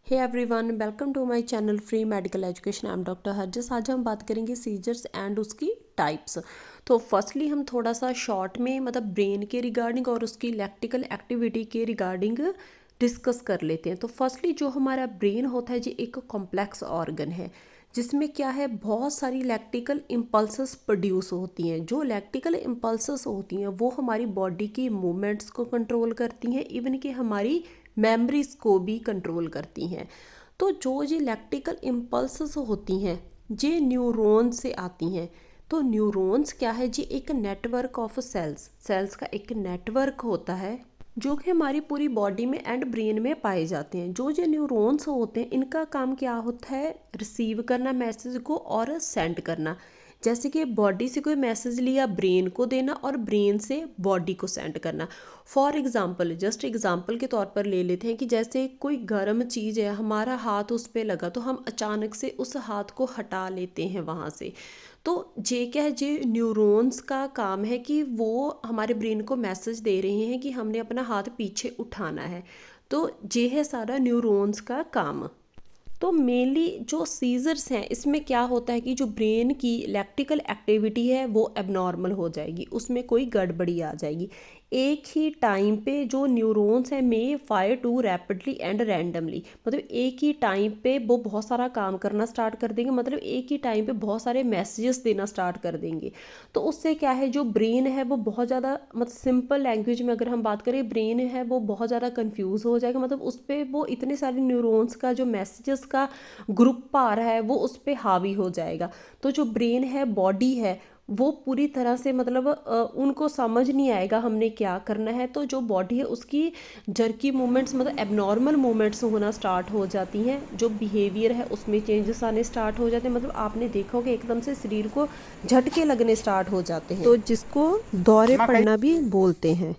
Hey everyone, welcome to my channel free medical education. I am doctor Harjas. आज हम बात करेंगे सीजर्स एंड उसकी टाइप्स। तो फर्स्टली हम थोड़ा सा शॉर्ट में ब्रेन के रिगार्डिंग और उसकी इलेक्ट्रिकल एक्टिविटी के रिगार्डिंग डिस्कस कर लेते हैं। तो फर्स्टली जो हमारा ब्रेन होता है जी एक कॉम्प्लेक्स ऑर्गन है जिसमें क्या है बहुत सारी इलेक्ट्रिकल इम्पल्सेस प्रोड्यूस होती हैं। जो इलेक्ट्रिकल इम्पल्सेस होती हैं वो हमारी बॉडी की मूवमेंट्स को कंट्रोल करती हैं, इवन कि हमारी मेमोरीज को भी कंट्रोल करती हैं। तो जो इलेक्ट्रिकल इम्पल्सेस होती हैं ये न्यूरॉन से आती हैं। तो न्यूरॉन्स क्या है जी एक नेटवर्क ऑफ सेल्स का एक नेटवर्क होता है जो कि हमारी पूरी बॉडी में एंड ब्रेन में पाए जाते हैं। जो न्यूरॉन्स होते हैं इनका काम क्या होता है, रिसीव करना मैसेज को और सेंड करना। जैसे कि बॉडी से कोई मैसेज लिया ब्रेन को देना और ब्रेन से बॉडी को सेंड करना। फॉर एग्जांपल, जस्ट एग्जांपल के तौर पर ले लेते हैं कि जैसे कोई गर्म चीज़ है, हमारा हाथ उस पर लगा तो हम अचानक से उस हाथ को हटा लेते हैं वहाँ से। तो ये क्या है, ये न्यूरॉन्स का काम है कि वो हमारे ब्रेन को मैसेज दे रहे हैं कि हमने अपना हाथ पीछे उठाना है। तो ये है सारा न्यूरॉन्स का काम। तो मेनली जो सीजर्स हैं इसमें क्या होता है कि जो ब्रेन की इलेक्ट्रिकल एक्टिविटी है वो एबनॉर्मल हो जाएगी, उसमें कोई गड़बड़ी आ जाएगी। एक ही टाइम पे जो न्यूरॉन्स हैं may fire too rapidly and randomly, एक ही टाइम पे वो बहुत सारा काम करना स्टार्ट कर देंगे, एक ही टाइम पे बहुत सारे मैसेजेस देना स्टार्ट कर देंगे। तो उससे क्या है जो ब्रेन है वो बहुत ज़्यादा सिंपल लैंग्वेज में अगर हम बात करें, ब्रेन है वो बहुत ज़्यादा कंफ्यूज हो जाएगा। उस पर वो इतने सारे न्यूरॉन्स का जो मैसेजेस का ग्रुप आ रहा है वो उस पर हावी हो जाएगा। तो जो ब्रेन है, बॉडी है, वो पूरी तरह से उनको समझ नहीं आएगा हमने क्या करना है। तो जो बॉडी है उसकी जर्की मूवमेंट्स एबनॉर्मल मूवमेंट्स होना स्टार्ट हो जाती हैं। जो बिहेवियर है उसमें चेंजेस आने स्टार्ट हो जाते हैं। आपने देखा होगा एकदम से शरीर को झटके लगने स्टार्ट हो जाते हैं, तो जिसको दौरे पड़ना भी बोलते हैं।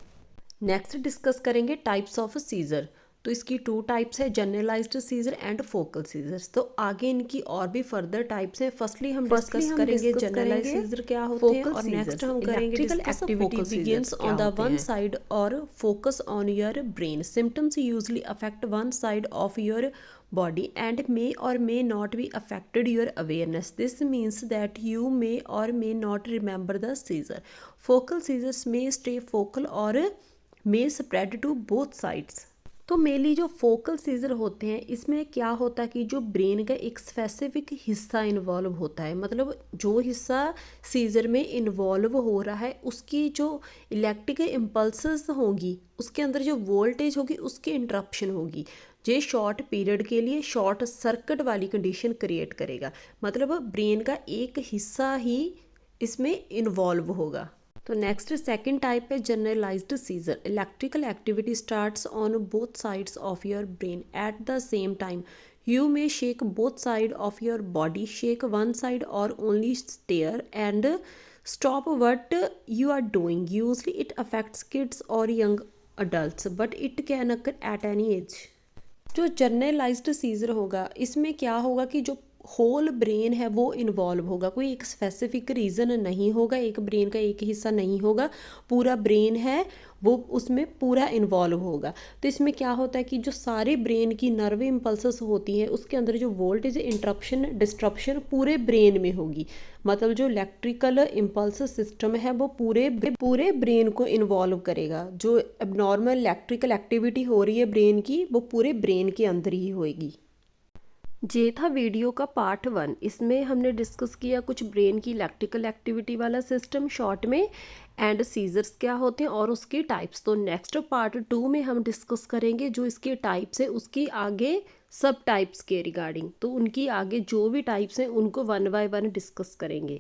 नेक्स्ट डिस्कस करेंगे टाइप्स ऑफ सीजर। तो इसकी 2 टाइप्स है, generalised seizure and focal seizures. तो आगे इनकी और भी फर्दर टाइप्स हैं। फर्स्टली हम डिस्कस करेंगे जनरलाइज्ड सीजर क्या होते हैं और नेक्स्ट हम करेंगे discuss activity begins on the one side और focus on your brain. Symptoms usually affect one side of your body and may or may not be affected your awareness. This means that you may or may not remember the seizure. Focal seizures may stay focal or may spread to both sides. तो mainly जो focal scissor होते हैं इसमें क्या होता है कि जो ब्रेन का एक स्पेसिफिक हिस्सा इन्वॉल्व होता है, जो हिस्सा सीजर में इन्वॉल्व हो रहा है उसकी जो इलेक्ट्रिकल इम्पल्सेस होंगी उसके अंदर जो वोल्टेज होगी उसकी इंटरप्शन होगी। ये शॉर्ट पीरियड के लिए शॉर्ट सर्किट वाली कंडीशन क्रिएट करेगा। ब्रेन का एक हिस्सा ही इसमें इन्वॉल्व होगा। तो नेक्स्ट सेकंड टाइप है generalised seizure. Electrical activity starts on both sides of your brain at the same time. You may shake both side of your body, shake one side or only stare and stop what you are doing. Usually it affects kids और young adults but it can occur at any as. जो generalised scissor होगा इसमें क्या होगा कि जो whole brain है वो इन्वॉल्व होगा, कोई एक स्पेसिफिक रीज़न नहीं होगा, एक ब्रेन का एक हिस्सा नहीं होगा, पूरा ब्रेन है वो उसमें पूरा इन्वॉल्व होगा। तो इसमें क्या होता है कि जो सारे ब्रेन की नर्व इम्पल्सेस होती हैं उसके अंदर जो वोल्टेज इंटरप्शन डिस्ट्रप्शन पूरे ब्रेन में होगी। जो इलेक्ट्रिकल इम्पल्स सिस्टम है वो पूरे ब्रेन को इन्वॉल्व करेगा। जो एबनॉर्मल इलेक्ट्रिकल एक्टिविटी हो रही है ब्रेन की वो पूरे ब्रेन के अंदर ही होएगी। ये था वीडियो का पार्ट 1। इसमें हमने डिस्कस किया कुछ ब्रेन की इलेक्ट्रिकल एक्टिविटी वाला सिस्टम शॉर्ट में एंड सीजर्स क्या होते हैं और उसकी टाइप्स। तो नेक्स्ट पार्ट 2 में हम डिस्कस करेंगे जो इसके टाइप्स है उसकी आगे सब टाइप्स के रिगार्डिंग। तो उनकी आगे जो भी टाइप्स हैं उनको 1 बाय 1 डिस्कस करेंगे।